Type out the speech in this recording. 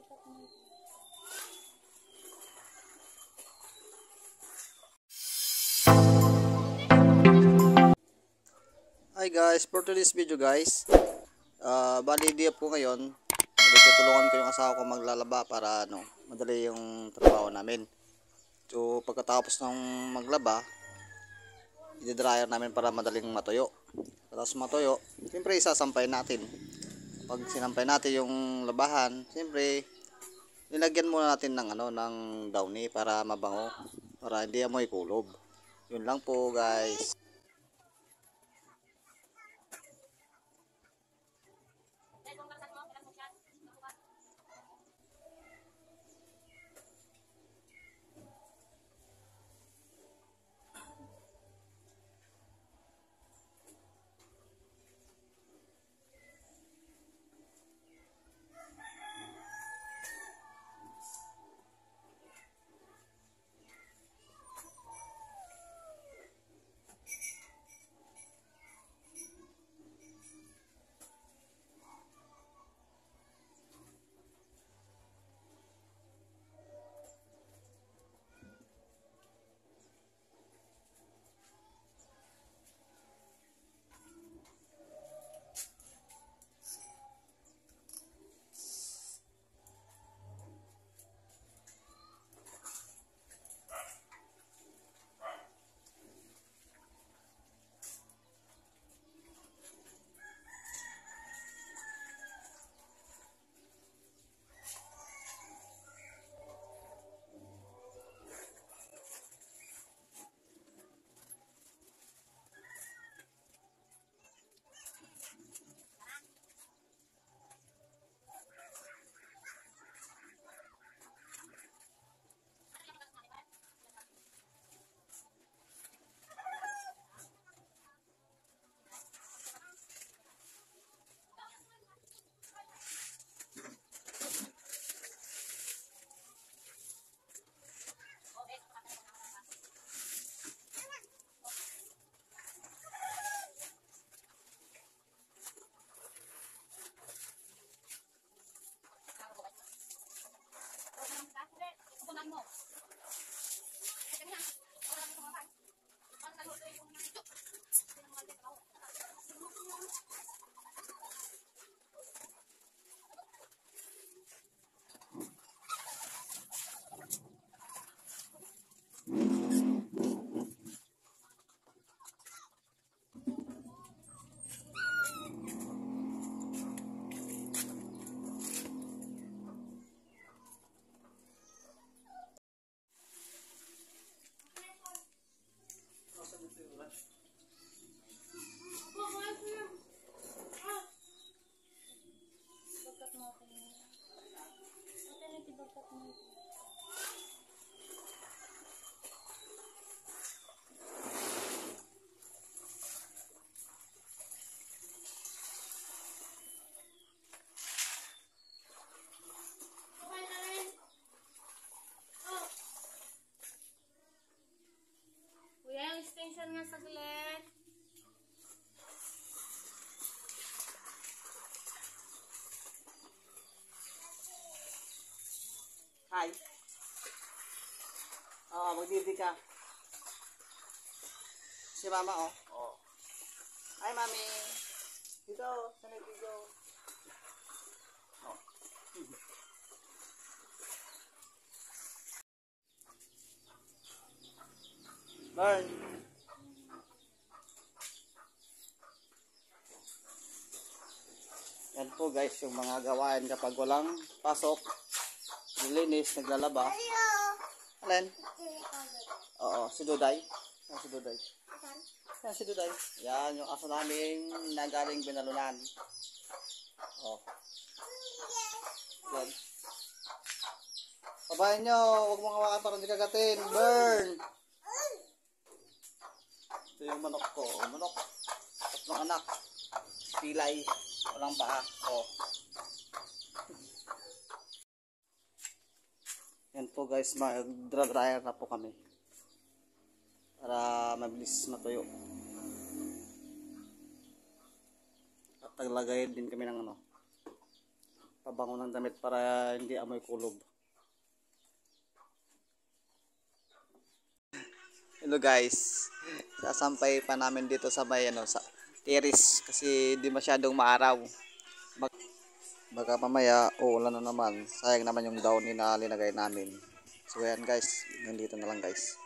Hi guys, for today's video guys, bali idea po ngayon, tutulungan ko yung asawa ko maglalaba para madali yung trabaho namin. So pagkatapos ng maglaba, i-dryer namin para madaling matuyo. Tapos matuyo, siyempre isasampay natin. Pag sinampay natin yung labahan, siyempre nilagyan muna natin ng ng downy para mabango, para hindi amoy kulob. Yun lang po guys. Extension nga saglit. Hi. Magdidi ka. Si mama Hi mami. Dito, sana dito. Burn. Yan po guys yung mga gawain kapag walang pasok. Nilinis, naglalaba. Alin? Oo, si Duday. Yan si Duday. Yan si Duday. Yan yung aso namin na galing binalunan. Yan. Pabayan nyo, huwag mong hawakan para hindi kagatin. Burn! Ito yung manok ko. Manok. Tatlong anak. Pilay. Walang paa. Yan po guys, mag-dryer na po kami. Para mabilis matuyo. At naglagay din kami ng pabango ng damit para hindi amoy kulob. Hello guys, sasampay pa namin dito sa may sa terrace kasi di masyadong maaraw. Baka mamaya uulan na naman, sayang naman yung downy na linagay namin. So ayan guys, nandito na lang guys.